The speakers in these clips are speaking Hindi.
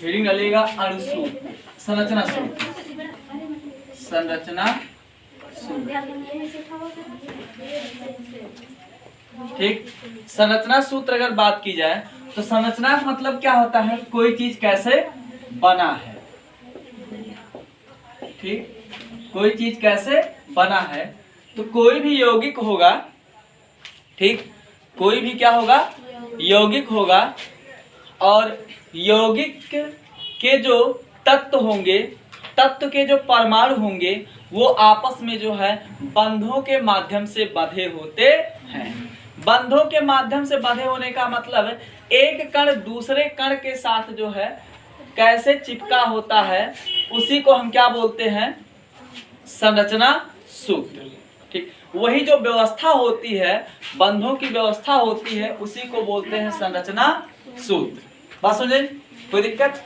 हेडिंग डालिएगा अणुसूत्र, संरचना सूत्र, संरचना सूत्र। ठीक, संरचना सूत्र अगर बात की जाए तो संरचना का मतलब क्या होता है, कोई चीज कैसे बना है। ठीक, कोई चीज कैसे बना है, तो कोई भी यौगिक होगा। ठीक, कोई भी क्या होगा, यौगिक होगा, और यौगिक के जो तत्व होंगे, तत्व के जो परमाणु होंगे, वो आपस में जो है बंधों के माध्यम से बंधे होते हैं। बंधों के माध्यम से बंधे होने का मतलब एक कण दूसरे कण के साथ जो है कैसे चिपका होता है, उसी को हम क्या बोलते हैं, संरचना सूत्र। ठीक, वही जो व्यवस्था होती है, बंधों की व्यवस्था होती है, उसी को बोलते हैं संरचना सूत्र। बात समझे, कोई दिक्कत?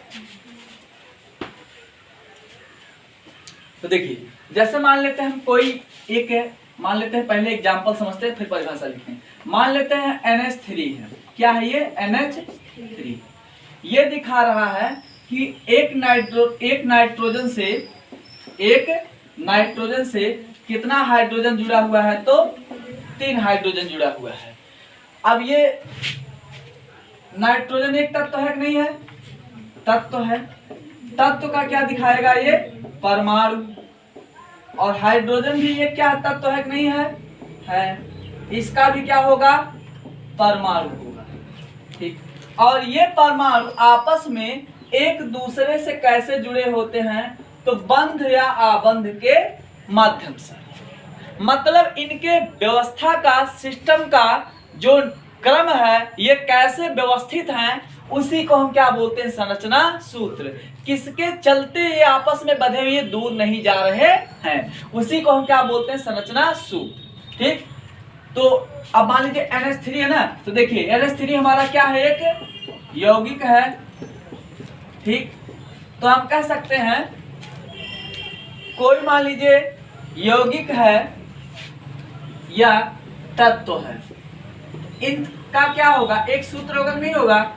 तो देखिए, जैसे मान लेते हैं हम कोई एक, मान लेते हैं पहले एग्जांपल समझते हैं फिर परिभाषा लिखते हैं। मान लेते हैं NH3 है, क्या है ये, NH3। ये दिखा रहा है कि एक नाइट्रोजन से कितना हाइड्रोजन जुड़ा हुआ है, तो 3 हाइड्रोजन जुड़ा हुआ है। अब ये नाइट्रोजन एक तत्व है कि नहीं है, तत्व है। तत्व का क्या दिखाएगा, ये परमाणु, और हाइड्रोजन भी ये क्या तत्व है कि नहीं है, इसका भी क्या होगा, परमाणु होगा। ठीक, और ये परमाणु आपस में एक दूसरे से कैसे जुड़े होते हैं, तो बंध या आबंध के माध्यम से। मतलब इनके व्यवस्था का, सिस्टम का जो क्रम है, ये कैसे व्यवस्थित हैं, उसी को हम क्या बोलते हैं, संरचना सूत्र। किसके चलते ये आपस में बंधे हुए दूर नहीं जा रहे हैं, उसी को हम क्या बोलते हैं, संरचना सूत्र। ठीक, तो अब मान लीजिए NH3 है ना, तो देखिए NH3 हमारा क्या है, एक यौगिक है। ठीक, तो हम कह सकते हैं कोई मान लीजिए यौगिक है या तत्व है, इनका क्या होगा, एक सूत्र होगा नहीं होगा,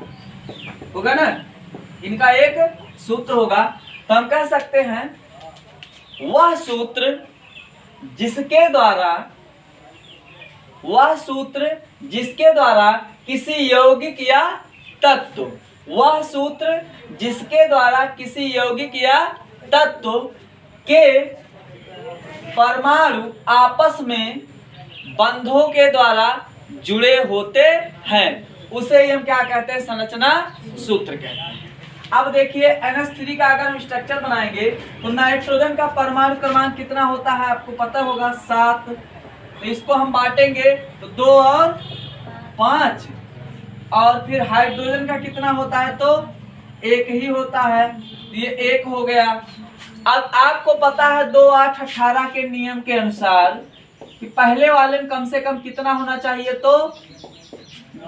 होगा ना, इनका एक सूत्र होगा। तो हम कह सकते हैं वह सूत्र जिसके द्वारा किसी यौगिक या तत्व, वह सूत्र जिसके द्वारा किसी यौगिक या तत्व के परमाणु आपस में बंधों के द्वारा जुड़े होते हैं, उसे हम क्या कहते हैं, संरचना सूत्र कहते हैं। अब देखिए NH3 का अगर हम स्ट्रक्चर बनाएंगे तो नाइट्रोजन का परमाणु क्रमांक कितना होता है, आपको पता होगा, 7। तो इसको हम बांटेंगे तो 2 और 5, और फिर हाइड्रोजन का कितना होता है, तो 1 ही होता है, तो ये 1 हो गया। अब आपको पता है 2, 8, 18 के नियम के अनुसार कि पहले वाले में कम से कम कितना होना चाहिए, तो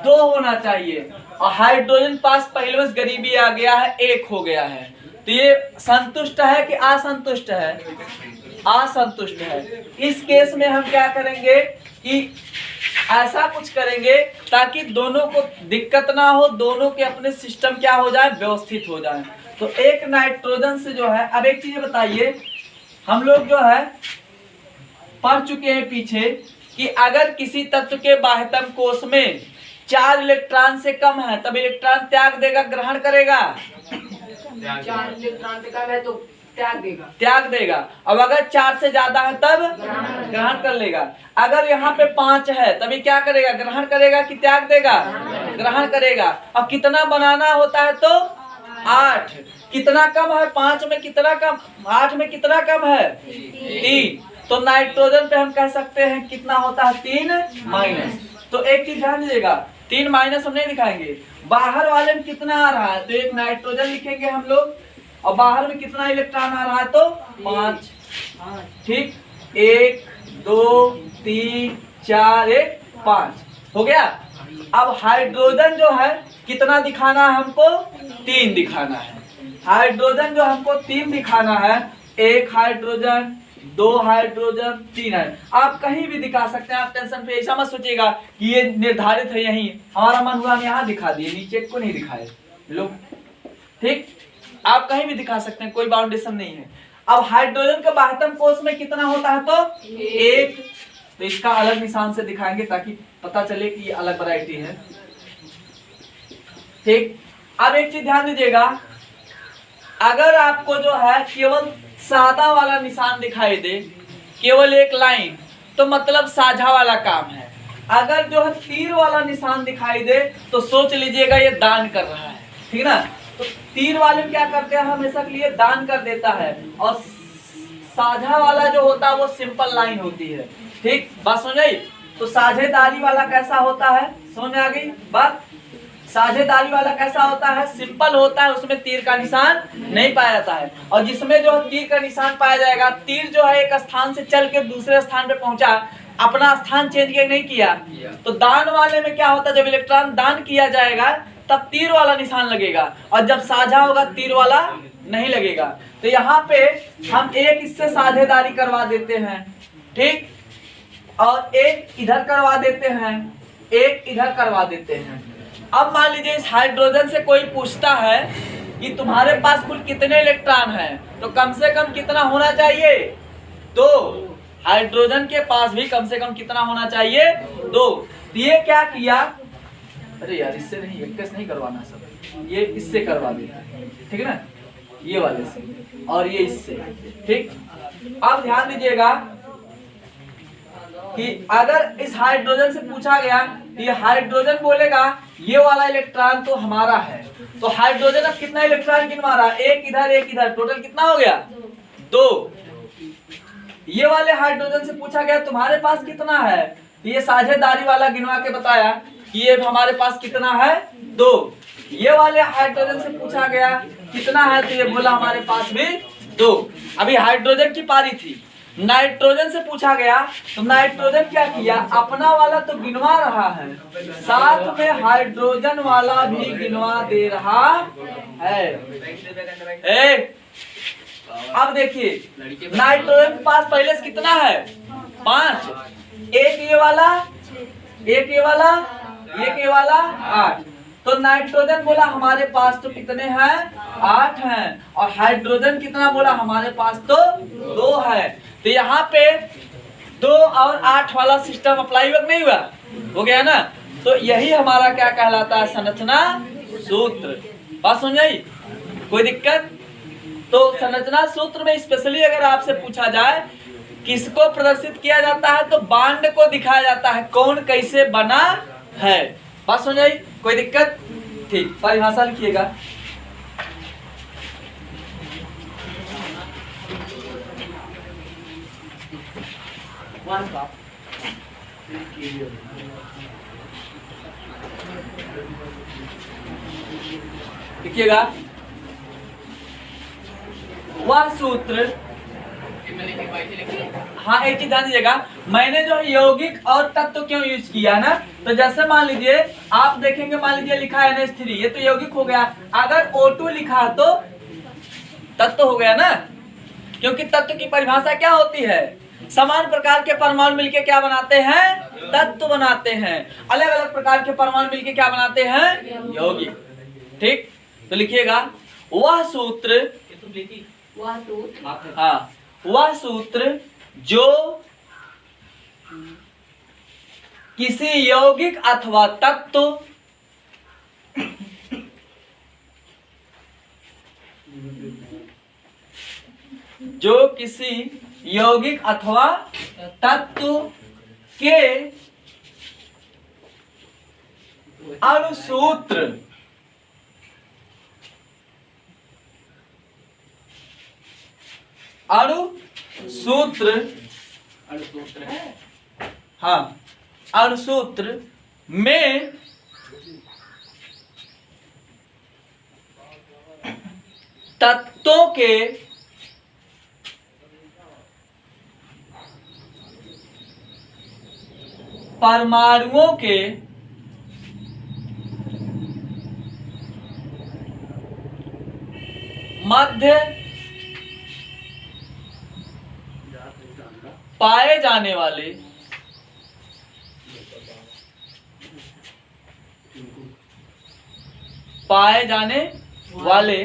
2 होना चाहिए, और हाइड्रोजन पास पहले में गरीबी आ गया है, 1 हो गया है। तो ये संतुष्ट है कि असंतुष्ट है, असंतुष्ट है। इस केस में हम क्या करेंगे कि ऐसा कुछ करेंगे ताकि दोनों को दिक्कत ना हो, दोनों के अपने सिस्टम क्या हो जाए, व्यवस्थित हो जाए। तो एक नाइट्रोजन से जो है, अब एक चीज बताइए, हम लोग जो है पढ़ चुके हैं पीछे कि अगर किसी तत्व के बाह्यतम कोश में 4 इलेक्ट्रॉन से कम है तब इलेक्ट्रॉन त्याग देगा, ग्रहण करेगा, 4 इलेक्ट्रॉन से कम है तो त्याग देगा। अब अगर 4 से ज्यादा है तब ग्रहण कर लेगा। अगर यहाँ पे 5 है तभी क्या करेगा, ग्रहण करेगा कि त्याग देगा, ग्रहण करेगा। और कितना बनाना होता है, तो 8। कितना कम है, 5 में कितना कम, 8 में कितना कम है, 3। तो नाइट्रोजन पे हम कह सकते हैं कितना होता है, 3-। तो एक चीज ध्यान दीजिएगा, 3- हम नहीं दिखाएंगे। बाहर वाले में कितना आ रहा है, तो एक नाइट्रोजन लिखेंगे हम लोग, और बाहर में कितना इलेक्ट्रॉन आ रहा है, तो 5। ठीक, 1 2 3 4 1 5 हो गया। अब हाइड्रोजन जो है कितना दिखाना है हमको, 3 दिखाना है। हाइड्रोजन जो हमको 3 दिखाना है, 1 हाइड्रोजन, 2 हाइड्रोजन 3 है। आप कहीं भी दिखा सकते हैं, आप टेंशन पे ऐसा मत सोचिएगा कि ये निर्धारित है यहीं, हमारा मन हुआ हम यहाँ दिखा दिए, नीचे को नहीं दिखाए लो। ठीक, आप कहीं भी दिखा सकते हैं, कोई बाउंडेशन नहीं है। अब हाइड्रोजन के बाह्यतम कोश में कितना होता है? तो 1। तो इसका अलग निशान से दिखाएंगे ताकि पता चले कि ये अलग वैरायटी है। ठीक, अब एक चीज ध्यान दीजिएगा, अगर आपको जो है केवल सादा वाला निशान दिखाई दे, केवल एक लाइन, तो मतलब साझा वाला काम है। अगर जो है तीर वाला निशान दिखाई दे तो सोच लीजिएगा ये दान कर रहा है। ठीक ना, तो तीर वाले में क्या करते हैं, हमेशा के लिए दान कर देता है, और साझा वाला जो होता है वो सिंपल लाइन होती है। ठीक, बात समझ आई? तो साझेदारी वाला कैसा होता है, समझ में आ गई बात? साझेदारी वाला कैसा होता है? सिंपल होता है, उसमें तीर का निशान नहीं पाया जाता है। और जिसमें जो तीर का निशान पाया जाएगा, तीर जो है एक स्थान से चल के दूसरे स्थान पे पहुंचा, अपना स्थान चेंज नहीं किया। तो दान वाले में क्या होता है, जब इलेक्ट्रॉन दान किया जाएगा तब तीर वाला निशान लगेगा, और जब साझा होगा तीर वाला नहीं लगेगा। तो यहाँ पे हम एक इससे साझेदारी करवा देते हैं, ठीक, और एक इधर करवा देते हैं, एक इधर करवा देते हैं। अब मान लीजिए इस हाइड्रोजन से कोई पूछता है कि तुम्हारे पास कुल कितने इलेक्ट्रॉन हैं, तो कम से कम कितना होना चाहिए? 2। हाइड्रोजन के पास भी कम से कम कितना होना चाहिए? 2। तो ये क्या किया, अरे यार इससे नहीं, इक्कीस नहीं करवाना सब, ये इससे करवा देता है, ठीक है ना, ये वाले से और ये इससे। ठीक, अब ध्यान दीजिएगा कि अगर इस हाइड्रोजन से पूछा गया, ये हाइड्रोजन बोलेगा ये वाला इलेक्ट्रॉन तो हमारा है, तो हाइड्रोजन अब कितना इलेक्ट्रॉन गिनवा रहा, एक इधर एक इधर, टोटल कितना हो गया? 2। ये वाले हाइड्रोजन से पूछा गया तुम्हारे पास कितना है, तो ये साझेदारी वाला गिनवा के बताया कि ये हमारे पास कितना है? 2। ये वाले हाइड्रोजन से पूछा गया कितना है, तो ये बोला हमारे पास भी 2। अभी हाइड्रोजन की पारी थी। नाइट्रोजन से पूछा गया तो नाइट्रोजन क्या किया, अपना वाला तो गिनवा रहा है, साथ में हाइड्रोजन वाला भी गिनवा दे रहा है। अब देखिए नाइट्रोजन के पास पहले से कितना है? 5। एक ये वाला, एक ये वाला, एक ये वाला, 8। तो नाइट्रोजन बोला हमारे पास तो कितने हैं? 8 हैं। और हाइड्रोजन कितना बोला, हमारे पास तो 2 है। तो यहाँ पे 2 और 8 वाला सिस्टम अप्लाई नहीं हुआ, हो गया ना। तो यही हमारा क्या कहलाता है, संरचना सूत्र। बात समझ आई? कोई दिक्कत? तो संरचना सूत्र में स्पेशली अगर आपसे पूछा जाए किसको प्रदर्शित किया जाता है, तो बांड को दिखाया जाता है, कौन कैसे बना है। बात समझ आई? कोई दिक्कत? ठीक, परिभाषा लिखिएगा। लिखिएगा, वह सूत्र, हाँ एक चीज ध्यान दीजिएगा, मैंने जो यौगिक और तत्व क्यों यूज किया ना, तो जैसे मान लीजिए आप देखेंगे, मान लीजिए लिखा है NH3, ये तो यौगिक हो गया। अगर O2 लिखा तो तत्व हो गया ना, क्योंकि तत्व की परिभाषा क्या होती है, समान प्रकार के परमाणु मिलके क्या बनाते हैं, तत्व बनाते हैं। अलग अलग प्रकार के परमाणु मिलके क्या बनाते हैं, यौगिक। ठीक, तो लिखिएगा वह सूत्र, हाँ वह सूत्र जो किसी यौगिक अथवा तत्व जो किसी यौगिक अथवा तत्व के अणुसूत्र हाँ अणुसूत्र में तत्वों के परमाणुओं के मध्य पाए जाने वाले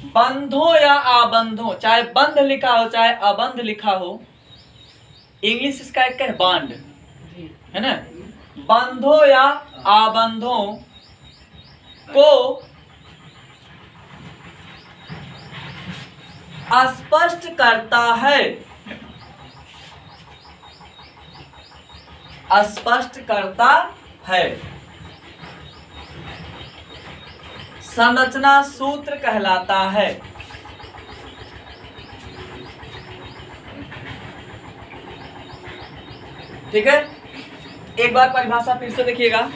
बंधों या आबंधों, चाहे बंध लिखा हो चाहे अबंध लिखा हो, इंग्लिश इसका एक है बॉन्ड, है ना। बंधों या आबंधों को स्पष्ट करता है, स्पष्ट करता है, संरचना सूत्र कहलाता है। ठीक है, एक बार परिभाषा फिर से देखिएगा।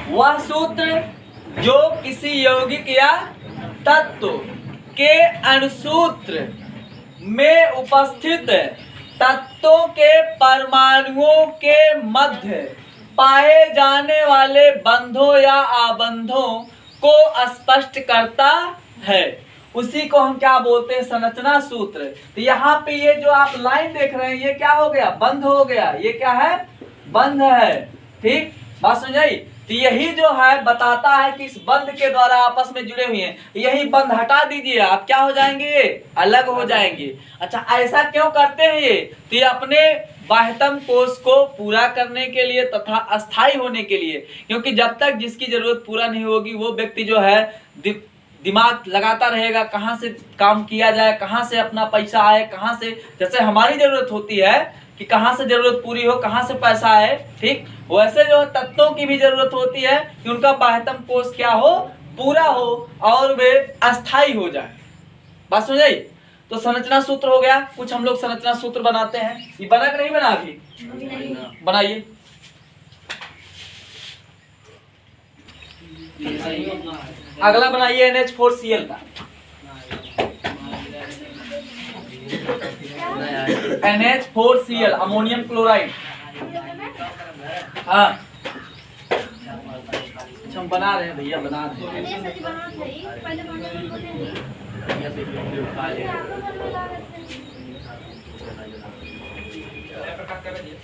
वह सूत्र जो किसी यौगिक या तत्व के अणुसूत्र में उपस्थित तत्वों के परमाणुओं के मध्य पाए जाने वाले बंधों या आबंधों को स्पष्ट करता है, उसी को हम क्या बोलते हैं, संरचना सूत्र। तो यहाँ पे ये जो आप लाइन देख रहे हैं ये क्या हो गया, बंध हो गया। ये क्या है, बंध है। ठीक, बात समझ आई। तो यही जो है बताता है कि इस बंध के द्वारा आपस में जुड़े हुए हैं। यही बंध हटा दीजिए, आप क्या हो जाएंगे, ये अलग हो जाएंगे। अच्छा, ऐसा क्यों करते हैं ये, तो ये अपने बाह्यतम कोष को पूरा करने के लिए तथा अस्थायी होने के लिए, क्योंकि जब तक जिसकी जरूरत पूरा नहीं होगी वो व्यक्ति जो है दिमाग लगाता रहेगा कहाँ से काम किया जाए, कहाँ से अपना पैसा आए, कहाँ से, जैसे हमारी जरूरत होती है कि कहाँ से जरूरत पूरी हो, कहाँ से पैसा आए, ठीक वैसे जो तत्वों की भी जरूरत होती है कि उनका बाह्यतम कोष क्या हो, पूरा हो और वे अस्थायी हो जाए। बात समझ आई। तो संरचना सूत्र हो गया। कुछ हम लोग संरचना सूत्र बनाते हैं। ये बना कि नहीं बना, अभी बनाइए। अगला बनाइए NH4Cl का। NH4Cl ammonium chloride. हाँ हम बना रहे हैं भैया, बना रहे हैं।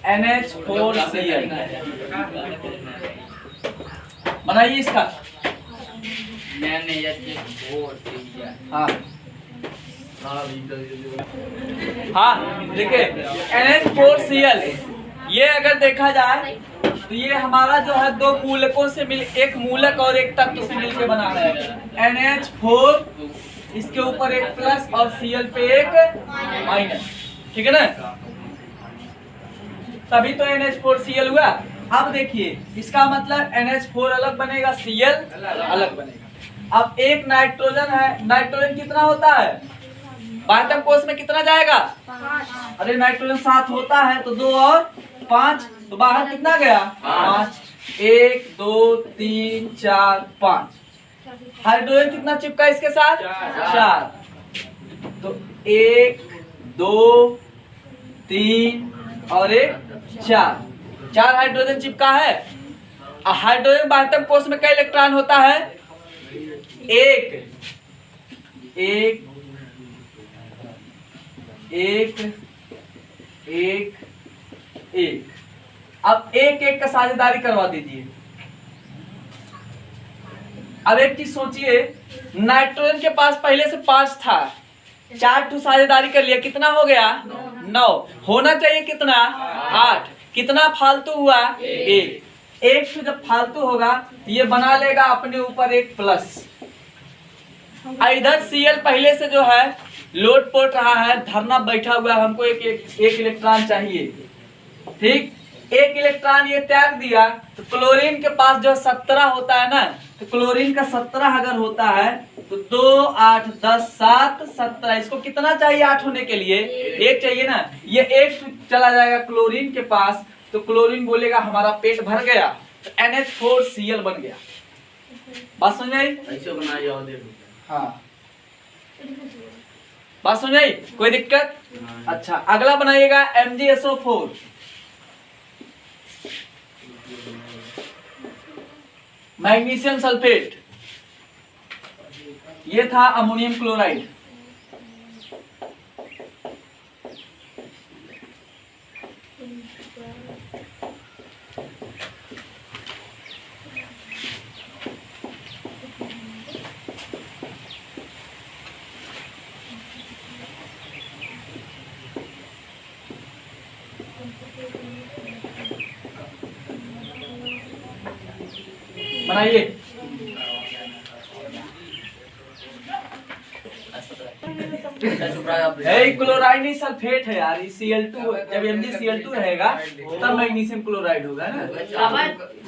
NH4Cl बनाइए इसका। हाँ देखिए NH4Cl ये अगर देखा जाए तो ये हमारा जो है दो मूलकों से मिल, एक मूलक और एक तत्व से मिलकर बना है। NH4 इसके ऊपर एक प्लस और Cl पे एक माइनस, ठीक है ना। तभी तो NH4Cl हुआ। अब देखिए इसका मतलब NH4 अलग बनेगा, Cl अलग बनेगा। अब एक नाइट्रोजन है, नाइट्रोजन कितना होता है बाह्यतम कोष में, कितना जाएगा, अरे नाइट्रोजन 7 होता है तो 2 और 5, तो बाहर कितना गया 5, 1 2 3 4 5। हाइड्रोजन कितना चिपका इसके साथ 4, तो 1 2 3 और 1 4 हाइड्रोजन चिपका है। हाइड्रोजन बाह्यतम कोष में कई इलेक्ट्रॉन होता है, एक एक एक एक एक। अब एक एक का साझेदारी करवा दीजिए। अब एक चीज सोचिए, नाइट्रोजन के पास पहले से 5 था, 4 टू साझेदारी कर लिया, कितना हो गया 9, होना चाहिए कितना 8, कितना फालतू हुआ 1 तो जब फालतू होगा तो ये बना लेगा अपने ऊपर एक प्लस। इधर Cl पहले से जो है लोड पोट रहा है, धरना बैठा हुआ है, हमको एक इलेक्ट्रॉन चाहिए, ठीक। एक इलेक्ट्रॉन ये त्याग दिया तो क्लोरीन के पास जो 17 होता है ना, तो क्लोरीन का 17 अगर होता है तो 2 8 10 7 17, इसको कितना चाहिए 8 होने के लिए 1 चाहिए ना। ये 1 चला जाएगा क्लोरीन के पास, तो क्लोरीन बोलेगा हमारा पेट भर गया, तो NH4Cl बन गया। बात समझ में आई, ऐसे बनाइए। हाँ बात समझ आई, कोई दिक्कत। अच्छा अगला बनाइएगा MgSO4। मैग्नीशियम सल्फेट, ये था अमोनियम क्लोराइड। बनाइए। क्लोराइड नहीं सल्फेट है यार, Cl2 जब MgCl2 रहेगा तब मैग्नीशियम क्लोराइड होगा ना,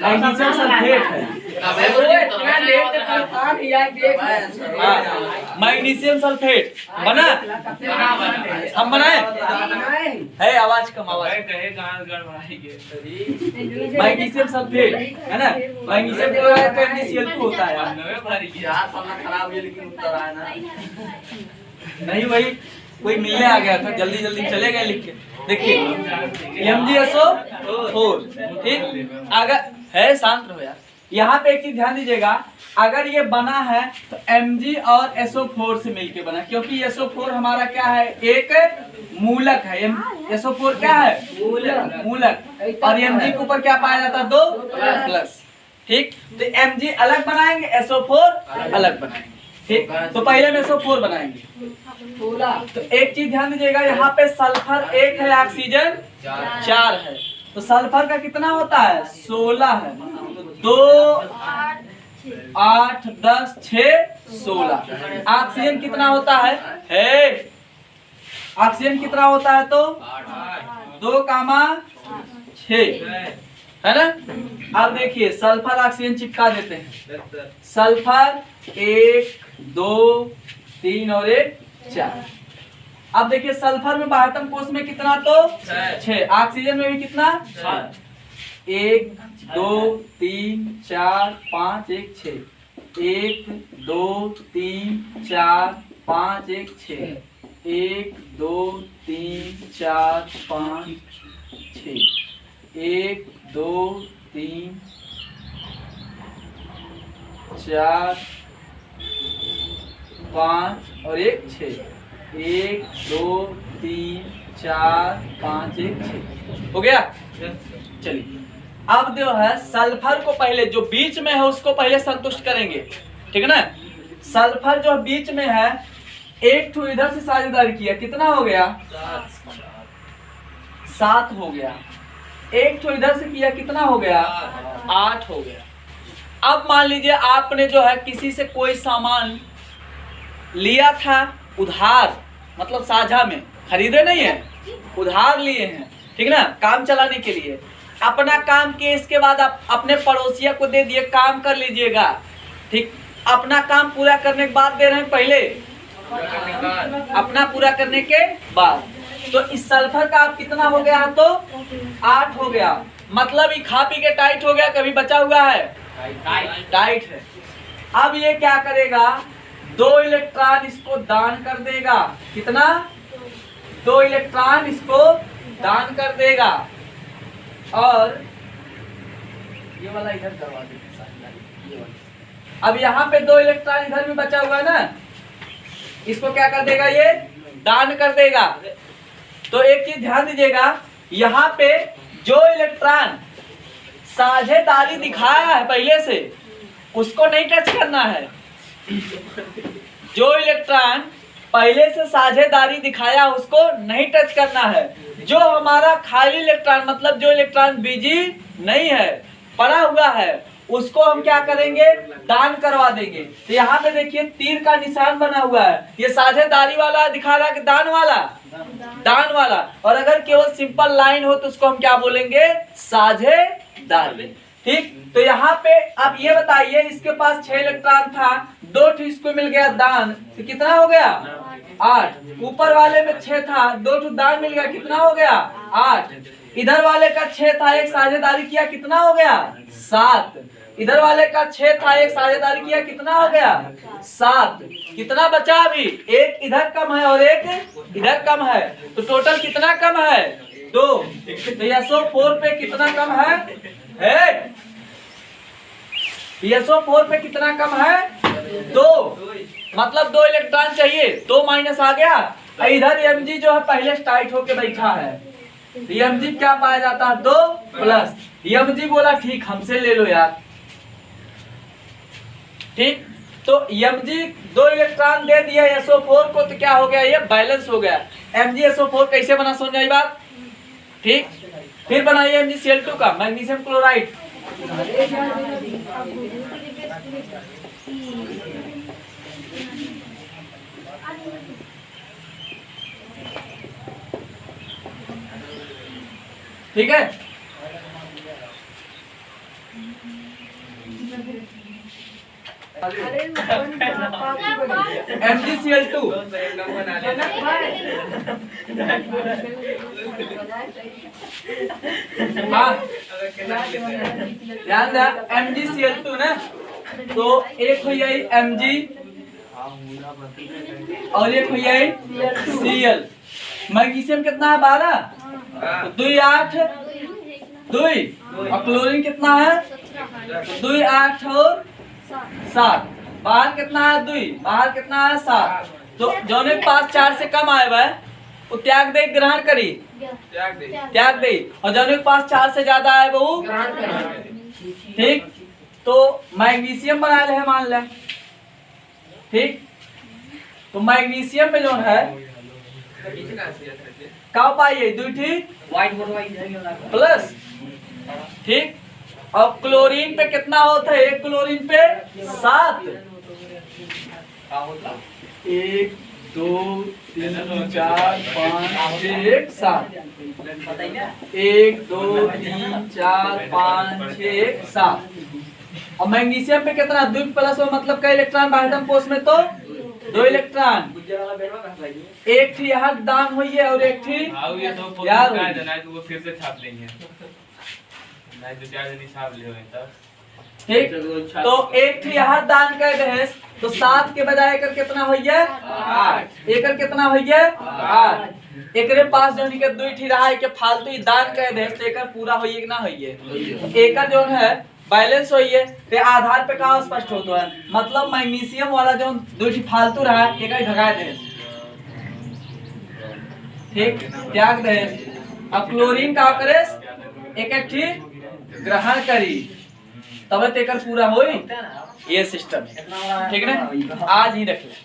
मैग्नीशियम सल्फेट है। मैग्नीशियम सल्फेट बना, हम बनाए है, आवाज कम, आवाज मैग्नीशियम सल्फेट है ना, मैग्नीशियम क्लोराइड तो MgCl2 होता है यार, खराब है लेकिन उत्तर आया ना नहीं, वही कोई मिलने आ गया था, जल्दी जल्दी चले गए लिख के। देखिए MgSO4, ठीक, अगर है शांत रहो यार, यहाँ पे एक चीज ध्यान दीजिएगा, अगर ये बना है तो Mg और SO4 से मिलके बना, क्योंकि SO4 हमारा क्या है, एक मूलक है। SO4 क्या है, मूलक, और Mg के ऊपर क्या पाया जाता है, 2 प्लस, ठीक। तो Mg अलग बनाएंगे, SO4 अलग बनाएंगे, ठीक। तो पहले हम SO4 बनाएंगे। तो एक चीज ध्यान दीजिएगा, यहाँ पे सल्फर 1 है, ऑक्सीजन 4 है, तो सल्फर का कितना होता है, 16 है, 2 8 10 6 16। ऑक्सीजन कितना होता है, ऑक्सीजन कितना होता है, तो 2, 6 है ना। अब देखिए सल्फर ऑक्सीजन चिपका देते हैं, सल्फर 1 2 3 और 1 4। अब देखिए सल्फर में बाहतम कोष में कितना, तो 6, ऑक्सीजन में भी कितना, 1 2 3 4 5 1 6, 1 2 3 4 5 1 6, 1 2 3 4 5 6, 1 2 3 4 5 और 1 6, 1 2 3 4 5 1 6 हो गया। चलिए अब जो है सल्फर को पहले जो बीच में है उसको पहले संतुष्ट करेंगे, ठीक है ना। सल्फर जो बीच में है, एक तो इधर से साझेदारी किया, कितना हो गया, 7 हो गया, एक तो इधर से किया, कितना हो गया, 8 हो गया। अब मान लीजिए आपने जो है किसी से कोई सामान लिया था उधार, मतलब साझा में, खरीदे नहीं है, उधार लिए हैं, ठीक ना, काम चलाने के लिए। अपना काम किए, इसके बाद आप अपने पड़ोसिया को दे दिए, काम कर लीजिएगा, ठीक। अपना काम पूरा करने के बाद दे रहे हैं, पहले अपना पूरा करने के बाद। तो इस सल्फर का आप कितना हो गया, तो 8 हो गया, मतलब ये खा पी के टाइट हो गया, कभी बचा हुआ है, टाइट है। अब ये क्या करेगा, 2 इलेक्ट्रॉन इसको दान कर देगा, कितना, 2 इलेक्ट्रॉन इसको दान कर देगा, और ये वाला इधर करवा देगा। अब यहाँ पे 2 इलेक्ट्रॉन इधर भी बचा हुआ है ना, इसको क्या कर देगा, ये दान कर देगा। तो एक चीज ध्यान दीजिएगा, यहाँ पे जो इलेक्ट्रॉन साझेदारी दिखाया है पहले से, उसको नहीं टच करना है। जो इलेक्ट्रॉन पहले से साझेदारी दिखाया उसको नहीं टच करना है। जो हमारा खाली इलेक्ट्रॉन, मतलब जो इलेक्ट्रॉन बिजी नहीं है, पड़ा हुआ है, उसको हम क्या करेंगे, दान करवा देंगे। तो यहाँ पे देखिए तीर का निशान बना हुआ है, ये साझेदारी वाला दिखा रहा है कि दान वाला, दान वाला। और अगर केवल सिंपल लाइन हो तो उसको हम क्या बोलेंगे, साझेदारी, ठीक। तो यहाँ पे आप ये बताइए, इसके पास 6 इलेक्ट्रॉन था, 2 इसको मिल गया दान, तो कितना हो गया, 8। ऊपर वाले में 6 था, 2 दान मिल गया, कितना हो गया, 8। इधर वाले का 6 था, एक साझेदारी किया, कितना हो गया, 7। इधर वाले का 6 था, एक साझेदारी किया, कितना हो गया, 7। कितना बचा अभी, एक इधर कम है और एक इधर कम है, तो टोटल कितना कम है, 2। तो SO4 पे कितना कम है, SO4 पे कितना कम है, 2। मतलब 2 इलेक्ट्रॉन चाहिए, 2 माइनस आ गया। इधर Mg जो है पहले टाइट होके बैठा है, Mg क्या पाया जाता है, 2 प्लस। Mg बोला ठीक, हमसे ले लो यार, ठीक। तो Mg 2 इलेक्ट्रॉन दे दिया SO4 को, तो क्या हो गया, ये बैलेंस हो गया। MgSO4 कैसे बना, समझ आई बात, ठीक। फिर बनाइए MgCl2 का, मैग्नीशियम क्लोराइड, ठीक है। MgCl2 हाँ ध्यान दे, MgCl2 ना, तो एक हो जाए Mg और एक हो जाए Cl। मैग्नीशियम कितना है 12, तो 2 8 2, और क्लोरीन कितना है 2 8 और 7। बाहर कितना है 2, बाहर कितना है 7। तो जोने के पास 4 से कम आए हुआ वो त्याग दे ग्रहण करी, त्याग दे, और जोने के पास 4 से ज्यादा है वो ग्रहण करें। ठीक। तो मैग्नीशियम बना ले मान ले, ठीक। तो मैग्नीशियम में जो है का पाइए 2 प्लस, ठीक। और क्लोरीन पे कितना होता है, एक क्लोरीन पे 7। 1 2 3 4 5 6 7, 1 2 3 4 5 6 7। और मैग्नीशियम पे कितना 2 प्लस हो, मतलब कई इलेक्ट्रॉन बाहर कोष में, तो 2 इलेक्ट्रॉन। एक थी यहाँ दान हुई है और एक थी यार वो फिर से छाप लेंगे, नहीं तो चार दिन छाप ले तब, ठीक। तो एक थी यहाँ दान कर रहे, तो 7 के बजाय एकर कितना हुई है 8, एकर कितना हुई है 8। एकरे पास जो निकल 2 थी रहा है कि फालतू ही दान कर दे, तो एकर पूरा होइए कि ना होइए, एकर जो है बैलेंस होइए। ते आधार पे कहाँ स्पष्ट होता है, मतलब मैग्नीशियम वाला जो 2 थी फालतू रहा है एकर भगा दे, ठीक, त्याग दे। अब क्लोरीन का करे एक ठीक ग्रहण करी, तब तेकर पूरा होई, ये सिस्टम है, ठीक है ना। आज ही रख ले।